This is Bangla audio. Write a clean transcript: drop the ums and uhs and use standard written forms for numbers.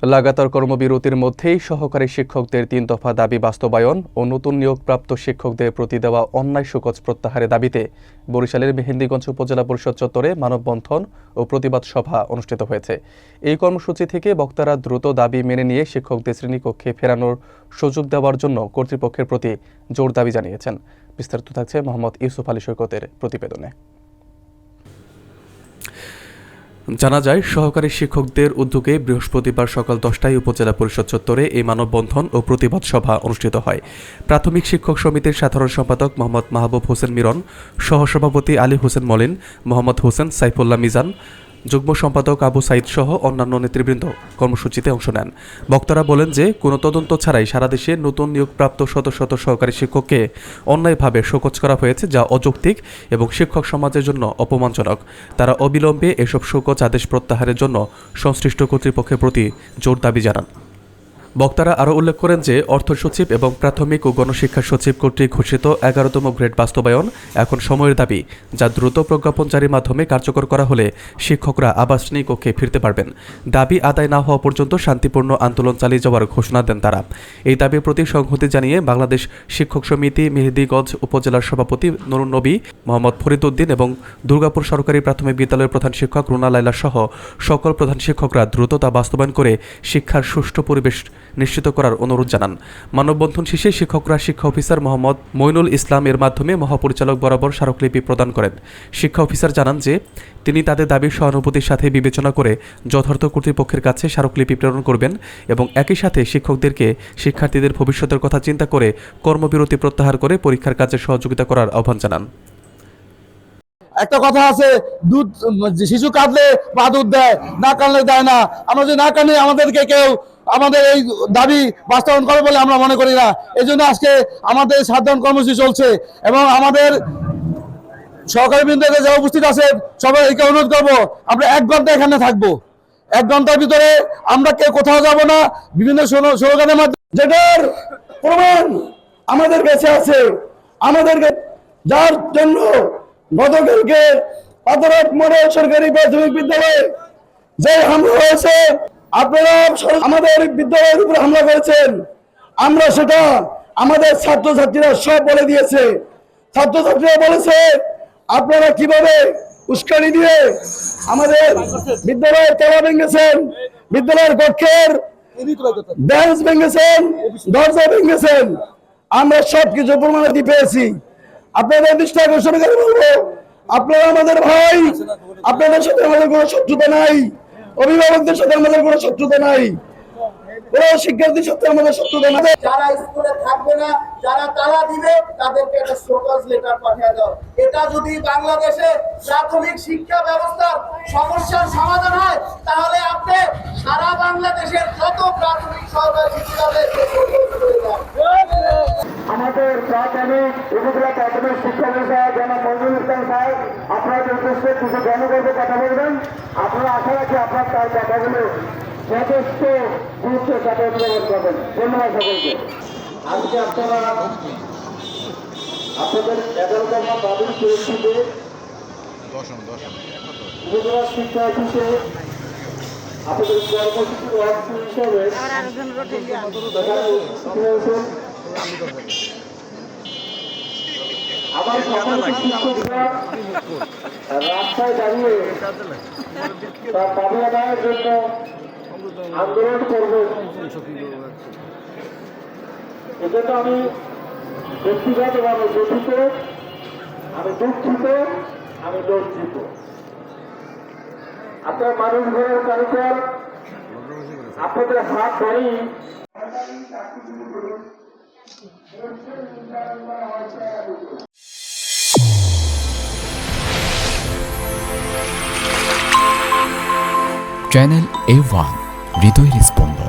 লাগাতার কর্মবিরতির মধ্যেই সহকারী শিক্ষকদের ৩ দফা দাবি বাস্তবায়ন ও নতুন নিয়োগপ্রাপ্ত শিক্ষকদের প্রতি দেওয়া অন্যায় শোকজ প্রত্যাহারের দাবিতে বরিশালের মেহেন্দিগঞ্জ উপজেলা পরিষদ চত্বরে মানববন্ধন ও প্রতিবাদ সভা অনুষ্ঠিত হয়েছে। এই কর্মসূচি থেকে বক্তারা দ্রুত দাবি মেনে নিয়ে শিক্ষকদের শ্রেণীকক্ষে ফেরানোর সুযোগ দেওয়ার জন্য কর্তৃপক্ষের প্রতি জোর দাবি জানিয়েছেন। বিস্তারিত থাকছে মোহাম্মদ ইউসুফ আলী সৈকতের প্রতিবেদনে। জানা যায়, সহকারী শিক্ষকদের উদ্যোগে বৃহস্পতিবার সকাল 10টায় উপজেলা পরিষদ চত্বরে এই মানববন্ধন ও প্রতিবাদ সভা অনুষ্ঠিত হয়। প্রাথমিক শিক্ষক সমিতির সাধারণ সম্পাদক মোহাম্মদ মাহবুব হোসেন মিরন, সহসভাপতি আলী হোসেন মলিন, মোহাম্মদ হোসেন সাইফুল্লাহ মিজান, যুগ্ম সম্পাদক আবু সাইদ সহ অন্যান্য নেতৃবৃন্দ কর্মসূচিতে অংশ নেন। বক্তারা বলেন যে কোনো তদন্ত ছাড়াই সারা দেশে নতুন নিয়োগপ্রাপ্ত শত শত সহকারী শিক্ষককে অন্যায়ভাবে শোকজ করা হয়েছে, যা অযৌক্তিক এবং শিক্ষক সমাজের জন্য অপমানজনক। তারা অবিলম্বে এসব শোকজ আদেশ প্রত্যাহারের জন্য সংশ্লিষ্ট কর্তৃপক্ষের প্রতি জোর দাবি জানান। বক্তারা আরও উল্লেখ করেন যে অর্থ সচিব এবং প্রাথমিক ও গণশিক্ষা সচিব কর্তৃক ঘোষিত 11তম গ্রেড বাস্তবায়ন এখন সময়ের দাবি, যা দ্রুত প্রজ্ঞাপন জারির মাধ্যমে কার্যকর করা হলে শিক্ষকরা আবার শ্রেণীকক্ষে ফিরতে পারবেন। দাবি আদায় না হওয়া পর্যন্ত শান্তিপূর্ণ আন্দোলন চালিয়ে যাওয়ার ঘোষণা দেন তারা। এই দাবির প্রতি সংহতি জানিয়ে বাংলাদেশ শিক্ষক সমিতি মেহেন্দিগঞ্জ উপজেলার সভাপতি নুরুন নবী, মোহাম্মদ ফরিদ উদ্দিন এবং দুর্গাপুর সরকারি প্রাথমিক বিদ্যালয়ের প্রধান শিক্ষক রুনা লাইলা সহ সকল প্রধান শিক্ষকরা দ্রুত তা বাস্তবায়ন করে শিক্ষার সুষ্ঠু পরিবেশ নিশ্চিত করার অনুরোধ জানান। মানববন্ধন শেষে শিক্ষকরা শিক্ষা অফিসার মোহাম্মদ মইনুল ইসলাম এর মাধ্যমে মহাপরিচালক বরাবর স্মারকলিপি প্রদান করেন। শিক্ষা অফিসার জানান যে তিনি তাদের দাবির সহানুভূতির সাথে বিবেচনা করে যথার্থ কর্তৃপক্ষের কাছে স্মারকলিপি প্রেরণ করবেন এবং একই সাথে শিক্ষকদেরকে শিক্ষার্থীদের ভবিষ্যতের কথা চিন্তা করে কর্মবিরতি প্রত্যাহার করে পরীক্ষার কাজে সহযোগিতা করার আহ্বান জানান। একটা কথা আছে, দুধ শিশু কাঁদলে মা দুধ দেয়, না কাঁদলে দেয় না। আমরা যদি না কাঁদি আমাদেরকে কেউ আমাদের এই দাবি বাস্তবায়ন করে বলে আমরা মনে করি না। এই জন্য আজকে আমাদের সাধারণ কর্মসূচি চলছে এবং আমাদের সহকারী বৃন্দকে যারা উপস্থিত আছে সবাইকে অনুরোধ করবো, আমরা 1 ঘন্টা এখানে থাকবো। 1 ঘন্টার ভিতরে আমরা কেউ কোথাও যাব না। বিভিন্ন স্লোগানের মাধ্যমে যেটার প্রমাণ আমাদের কাছে আছে, আমাদেরকে যার জন্য গতকালকে পাথরঘাট মডেল সরকারি প্রাথমিক বিদ্যালয়ে যে হামলা হয়েছে, আপনারা আমাদের বিদ্যালয়ের উপর হামলা করেছেন। আমরা সেটা আমাদের ছাত্রছাত্রীরা সব বলে দিয়েছে। ছাত্রছাত্রীরা বলেছে আপনারা কিভাবে উস্কানি দিয়ে আমাদের বিদ্যালয়ের তালা ভেঙেছেন, বিদ্যালয়ের কক্ষের বেঞ্চ ভেঙেছেন, দরজা ভেঙেছেন। আমরা সবকিছু প্রমাণাদি পেয়েছি। আপনাদের দৃষ্টি আকর্ষণ করে বলবো, আপনারা আমাদের ভাই, আপনাদের সাথে আমাদের কোনো শত্রুতা নাই, অভিভাবকদের সাথে আমাদের কোনো শত্রুতা নাই, কোনো শিক্ষার্থীর সাথে আমাদের শত্রুতা নাই। যারা স্কুলে থাকবে না, যারা তালা দিবে, তাদেরকে একটা শোকজ লেটার পাঠিয়ে দাও। এটা যদি বাংলাদেশে প্রাথমিক শিক্ষা ব্যবস্থার সমস্যার সমাধান হয়, তাহলে আপনি সারা বাংলাদেশের যত প্রাথমিক সরকারি বিদ্যালয়কে আমাদের প্রাথমিক উপজেলা প্রাথমিক শিক্ষা বিষয় জনাব মইনুল ইসলাম সাহেব আপনাদের উদ্দেশ্যে কিছু জনগণকে কথা বলবেন। আপনারা আশা রাখি আপনার তার কথাগুলো যথেষ্ট গুরুত্বের সাথে উদ্ভাবন করবেন। ধন্যবাদ সকলকে। আজকে আপনারা আপনাদের 11তম দাবির পরিস্থিতিতে উপজেলা শিক্ষা অফিসে আপনাদের কর্মসূচির অংশ হিসাবে আবার সকল শিক্ষকরা রাস্তায় দাঁড়িয়ে তার দাবি আদায়ের জন্য আন্দোলন করবে। এজন্য আমি ব্যক্তিগতভাবে ব্যথিত, আমি দুঃখিত, আমি লজ্জিত। আপনার মানুষ ঘরের কারিগর আপনাদের হাত ধরেই চ্যানেল A1 হৃদয়ের স্পন্দন।